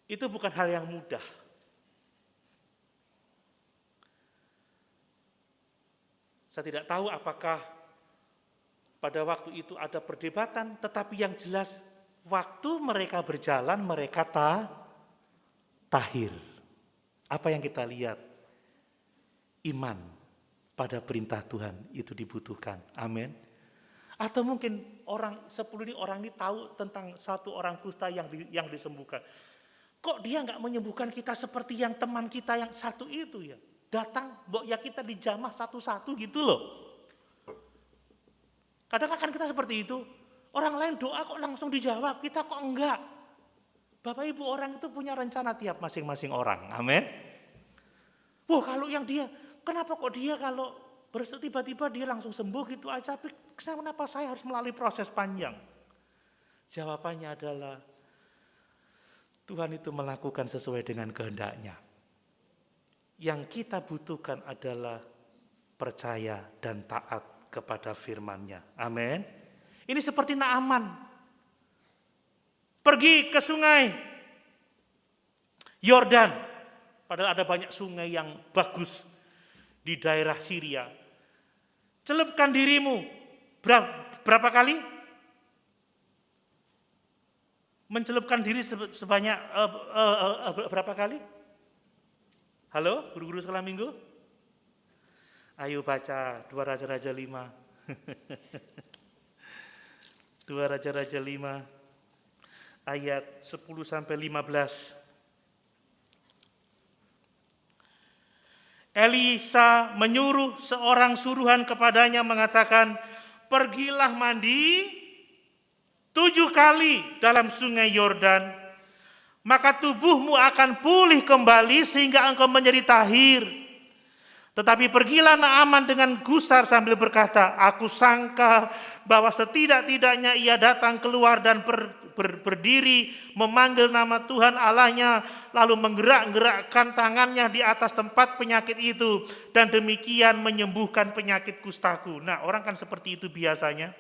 Itu bukan hal yang mudah. Saya tidak tahu apakah pada waktu itu ada perdebatan, tetapi yang jelas waktu mereka berjalan, mereka tahir. Apa yang kita lihat? Iman pada perintah Tuhan itu dibutuhkan. Amin. Atau mungkin 10 orang ini tahu tentang satu orang kusta yang disembuhkan. Kok dia nggak menyembuhkan kita seperti yang teman kita yang satu itu ya? Datang, ya kita dijamah satu-satu gitu loh. Kadang-kadang kita seperti itu. Orang lain doa kok langsung dijawab, kita kok enggak. Bapak Ibu, orang itu punya rencana tiap masing-masing orang. Amin. Wah, kalau yang dia, kenapa kok dia kalau tiba-tiba dia langsung sembuh gitu aja, tapi kenapa saya harus melalui proses panjang? Jawabannya adalah Tuhan itu melakukan sesuai dengan kehendaknya. Yang kita butuhkan adalah percaya dan taat kepada firman-Nya. Amin. Ini seperti Naaman. Pergi ke sungai Yordan. Padahal ada banyak sungai yang bagus di daerah Syria. Celupkan dirimu. Berapa kali? Mencelupkan diri sebanyak berapa kali? Halo, guru-guru sekolah minggu? Ayo baca 2 Raja-Raja 5. 2 Raja-Raja 5 ayat 10 sampai 15. Elisa menyuruh seorang suruhan kepadanya mengatakan, pergilah mandi 7 kali dalam sungai Yordan, maka tubuhmu akan pulih kembali sehingga engkau menjadi tahir. Tetapi pergilah Naaman dengan gusar sambil berkata, aku sangka bahwa setidak-tidaknya ia datang keluar dan berdiri memanggil nama Tuhan Allahnya, lalu menggerak-gerakkan tangannya di atas tempat penyakit itu, dan demikian menyembuhkan penyakit kustaku. Nah, orang kan seperti itu biasanya.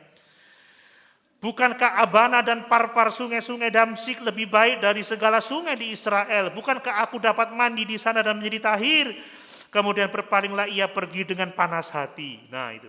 Bukankah Abana dan Parpar sungai-sungai Damsyik lebih baik dari segala sungai di Israel? Bukankah aku dapat mandi di sana dan menjadi tahir? Kemudian berpalinglah ia pergi dengan panas hati. Nah itu.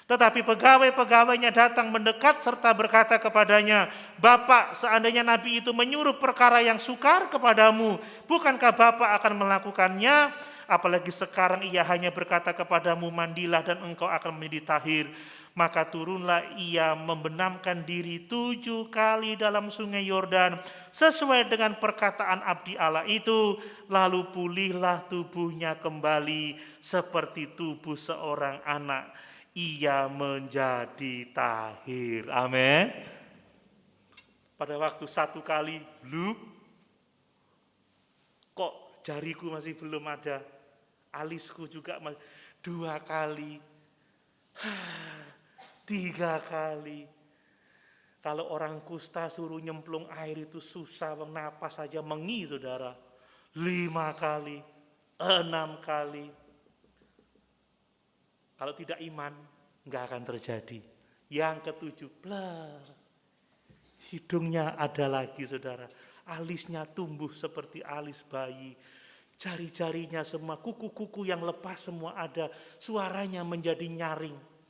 Tetapi pegawai-pegawainya datang mendekat serta berkata kepadanya, Bapak, seandainya Nabi itu menyuruh perkara yang sukar kepadamu, bukankah Bapak akan melakukannya? Apalagi sekarang ia hanya berkata kepadamu, mandilah dan engkau akan menjadi tahir. Maka turunlah ia membenamkan diri 7 kali dalam sungai Yordan sesuai dengan perkataan abdi Allah itu. Lalu pulihlah tubuhnya kembali seperti tubuh seorang anak. Ia menjadi tahir. Amin. Pada waktu 1 kali, kok jariku masih belum ada, alisku juga 2 kali. 3 kali. Kalau orang kusta suruh nyemplung air itu susah, napas saja mengi saudara. 5 kali, 6 kali. Kalau tidak iman, enggak akan terjadi. Yang ke-7, hidungnya ada lagi saudara. Alisnya tumbuh seperti alis bayi. Jari-jarinya semua, kuku-kuku yang lepas semua ada. Suaranya menjadi nyaring.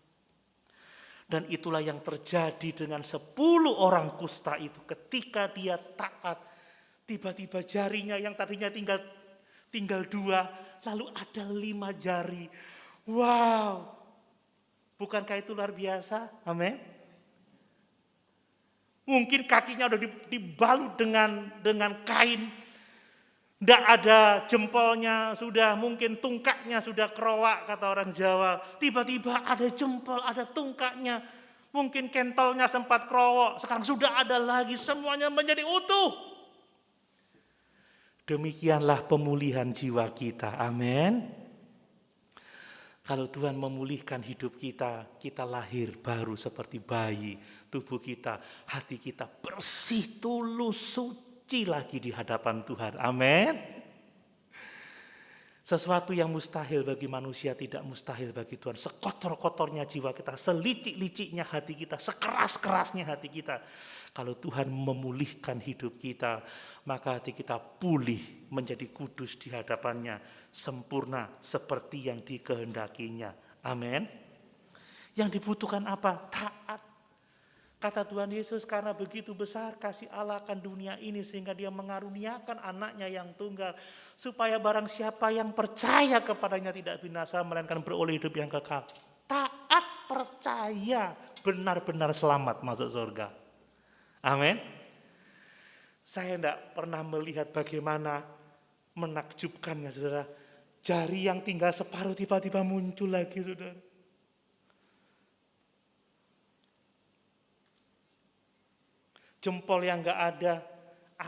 Dan itulah yang terjadi dengan 10 orang kusta itu. Ketika dia taat, tiba-tiba jarinya yang tadinya tinggal 2, lalu ada 5 jari. Wow, bukankah itu luar biasa? Amin. Mungkin kakinya udah dibalut dengan kain. Tidak ada jempolnya, sudah mungkin tungkaknya sudah kerowak kata orang Jawa. Tiba-tiba ada jempol, ada tungkaknya. Mungkin kentolnya sempat kerowok, sekarang sudah ada lagi, semuanya menjadi utuh. Demikianlah pemulihan jiwa kita, amin. Kalau Tuhan memulihkan hidup kita, kita lahir baru seperti bayi. Tubuh kita, hati kita bersih, tulus, suci lagi di hadapan Tuhan. Amin. Sesuatu yang mustahil bagi manusia tidak mustahil bagi Tuhan. Sekotor-kotornya jiwa kita, selicik-liciknya hati kita, sekeras-kerasnya hati kita. Kalau Tuhan memulihkan hidup kita, maka hati kita pulih menjadi kudus di hadapannya. Sempurna seperti yang dikehendakinya. Amin. Yang dibutuhkan apa? Taat. Kata Tuhan Yesus, karena begitu besar kasih Allah akan dunia ini sehingga dia mengaruniakan anaknya yang tunggal. Supaya barang siapa yang percaya kepadanya tidak binasa melainkan beroleh hidup yang kekal. Taat, percaya, benar-benar selamat masuk surga. Amin. Saya tidak pernah melihat bagaimana menakjubkannya, saudara. Jari yang tinggal separuh tiba-tiba muncul lagi, saudara. Jempol yang nggak ada,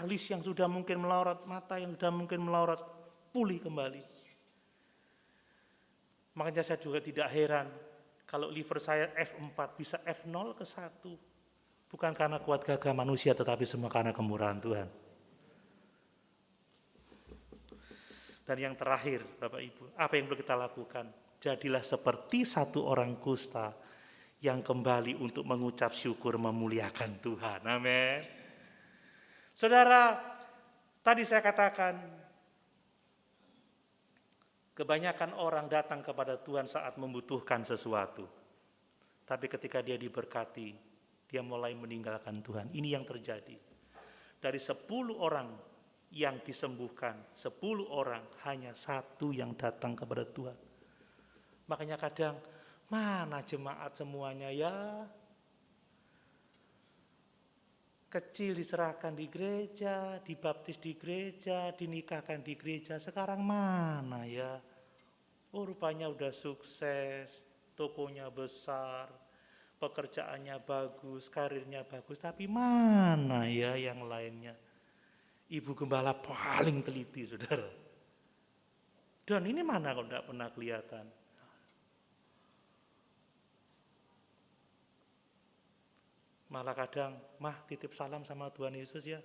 alis yang sudah mungkin melorot, mata yang sudah mungkin melorot, pulih kembali. Makanya saya juga tidak heran kalau liver saya F4 bisa F0 ke 1. Bukan karena kuat gagah manusia, tetapi semua karena kemurahan Tuhan. Dan yang terakhir, Bapak Ibu, apa yang perlu kita lakukan? Jadilah seperti satu orang kusta yang kembali untuk mengucap syukur memuliakan Tuhan. Amin. Saudara, tadi saya katakan, kebanyakan orang datang kepada Tuhan saat membutuhkan sesuatu. Tapi ketika dia diberkati, dia mulai meninggalkan Tuhan. Ini yang terjadi. Dari 10 orang yang disembuhkan, 10 orang hanya 1 yang datang kepada Tuhan. Makanya kadang, mana jemaat semuanya ya? Kecil diserahkan di gereja, dibaptis di gereja, dinikahkan di gereja. Sekarang mana ya? Oh, rupanya udah sukses, tokonya besar, pekerjaannya bagus, karirnya bagus, tapi mana ya yang lainnya? Ibu gembala paling teliti, saudara. Dan ini mana kalau tidak pernah kelihatan? Malah kadang, mah titip salam sama Tuhan Yesus ya.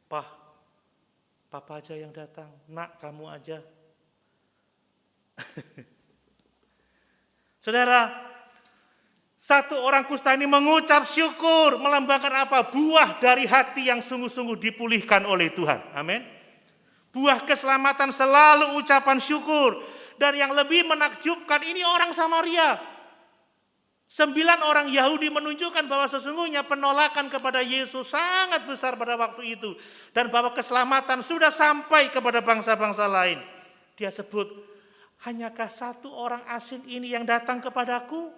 Papa aja yang datang, nak kamu aja. Saudara, satu orang kusta ini mengucap syukur, melambangkan apa? Buah dari hati yang sungguh-sungguh dipulihkan oleh Tuhan. Amin. Buah keselamatan selalu ucapan syukur. Dan yang lebih menakjubkan, ini orang Samaria. 9 orang Yahudi menunjukkan bahwa sesungguhnya penolakan kepada Yesus sangat besar pada waktu itu. Dan bahwa keselamatan sudah sampai kepada bangsa-bangsa lain. Dia sebut, hanyakah satu orang asing ini yang datang kepadaku?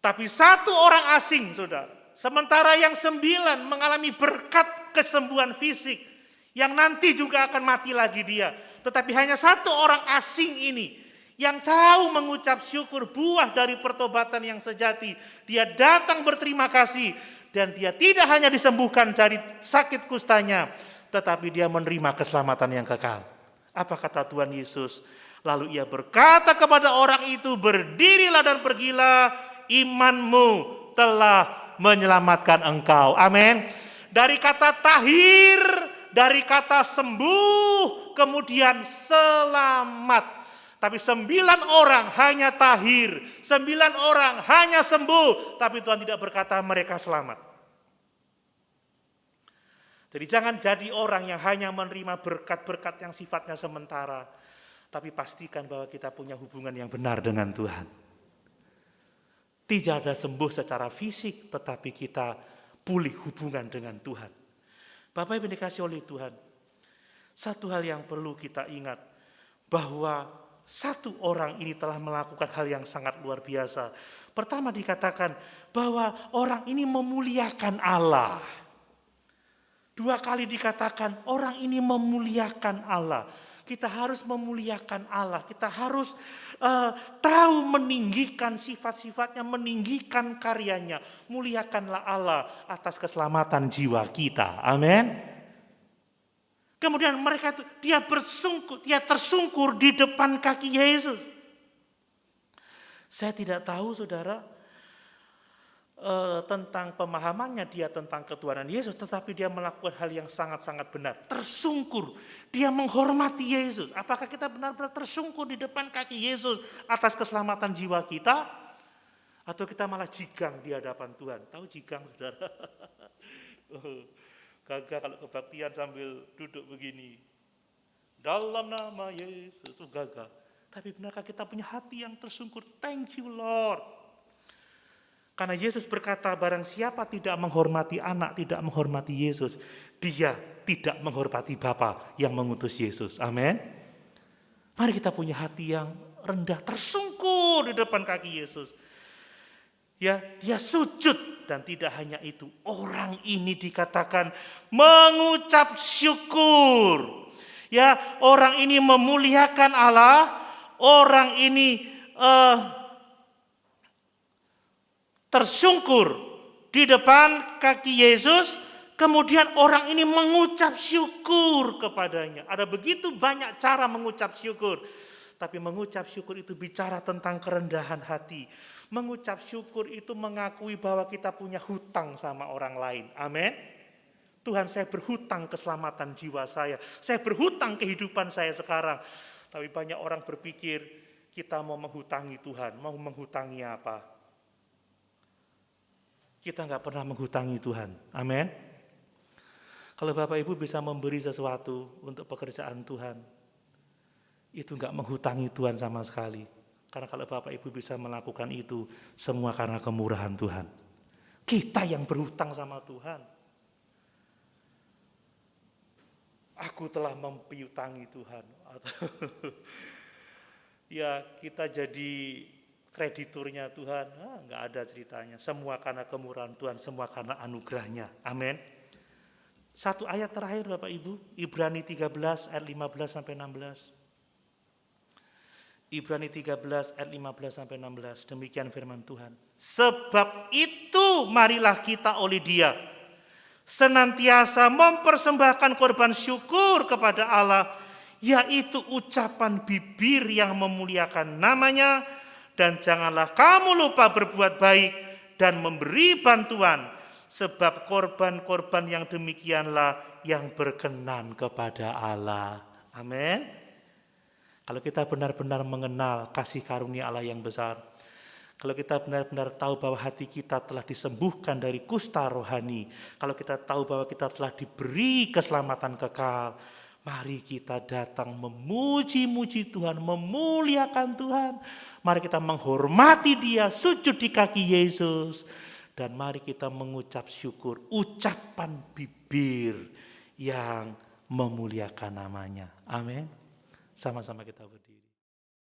Tapi 1 orang asing, saudara. Sementara yang 9 mengalami berkat kesembuhan fisik. Yang nanti juga akan mati lagi dia. Tetapi hanya 1 orang asing ini yang tahu mengucap syukur buah dari pertobatan yang sejati. Dia datang berterima kasih. Dan dia tidak hanya disembuhkan dari sakit kustanya. Tetapi dia menerima keselamatan yang kekal. Apa kata Tuhan Yesus? Lalu ia berkata kepada orang itu, berdirilah dan pergilah, imanmu telah menyelamatkan engkau. Amin. Dari kata tahir, dari kata sembuh, kemudian selamat. Tapi 9 orang hanya tahir, 9 orang hanya sembuh, tapi Tuhan tidak berkata mereka selamat. Jadi jangan jadi orang yang hanya menerima berkat-berkat yang sifatnya sementara, tapi pastikan bahwa kita punya hubungan yang benar dengan Tuhan. Tidak ada sembuh secara fisik, tetapi kita pulih hubungan dengan Tuhan. Bapak Ibu dikasih oleh Tuhan, satu hal yang perlu kita ingat, bahwa 1 orang ini telah melakukan hal yang sangat luar biasa. Pertama dikatakan bahwa orang ini memuliakan Allah. 2 kali dikatakan orang ini memuliakan Allah. Kita harus memuliakan Allah. Kita harus tahu meninggikan sifat-sifatnya, meninggikan karyanya. Muliakanlah Allah atas keselamatan jiwa kita. Amin. Kemudian mereka itu dia tersungkur di depan kaki Yesus. Saya tidak tahu saudara tentang pemahamannya dia tentang ketuhanan Yesus, tetapi dia melakukan hal yang sangat-sangat benar. Tersungkur, dia menghormati Yesus. Apakah kita benar-benar tersungkur di depan kaki Yesus atas keselamatan jiwa kita? Atau kita malah jigang di hadapan Tuhan? Tahu jigang saudara? Gagah kalau kebaktian sambil duduk begini. Dalam nama Yesus, gagah. Tapi benarkah kita punya hati yang tersungkur? Thank you Lord. Karena Yesus berkata, barang siapa tidak menghormati anak, tidak menghormati Yesus, dia tidak menghormati Bapa yang mengutus Yesus. Amin. Mari kita punya hati yang rendah, tersungkur di depan kaki Yesus. Ya, dia sujud, dan tidak hanya itu, orang ini dikatakan mengucap syukur. Ya, orang ini memuliakan Allah, orang ini tersungkur di depan kaki Yesus, kemudian orang ini mengucap syukur kepadanya. Ada begitu banyak cara mengucap syukur. Tapi mengucap syukur itu bicara tentang kerendahan hati. Mengucap syukur itu mengakui bahwa kita punya hutang sama orang lain. Amin. Tuhan, saya berhutang keselamatan jiwa saya. Saya berhutang kehidupan saya sekarang. Tapi banyak orang berpikir kita mau menghutangi Tuhan. Mau menghutangi apa? Kita nggak pernah menghutangi Tuhan. Amin. Kalau Bapak Ibu bisa memberi sesuatu untuk pekerjaan Tuhan, itu nggak menghutangi Tuhan sama sekali. Karena kalau Bapak Ibu bisa melakukan itu, semua karena kemurahan Tuhan. Kita yang berhutang sama Tuhan. Aku telah mempiutangi Tuhan. Ya, kita jadi krediturnya Tuhan. Nggak ada ceritanya. Semua karena kemurahan Tuhan, semua karena anugerahnya. Amin. Satu ayat terakhir Bapak Ibu, Ibrani 13 ayat 15 sampai 16. Ibrani 13 ayat 15 sampai 16. Demikian firman Tuhan. Sebab itu marilah kita oleh Dia senantiasa mempersembahkan korban syukur kepada Allah, yaitu ucapan bibir yang memuliakan namanya, dan janganlah kamu lupa berbuat baik dan memberi bantuan, sebab korban-korban yang demikianlah yang berkenan kepada Allah. Amin. Kalau kita benar-benar mengenal kasih karunia Allah yang besar, kalau kita benar-benar tahu bahwa hati kita telah disembuhkan dari kusta rohani, kalau kita tahu bahwa kita telah diberi keselamatan kekal, mari kita datang memuji-muji Tuhan, memuliakan Tuhan. Mari kita menghormati Dia, sujud di kaki Yesus, dan mari kita mengucap syukur, ucapan bibir yang memuliakan namanya. Amin. Sama-sama kita berdiri.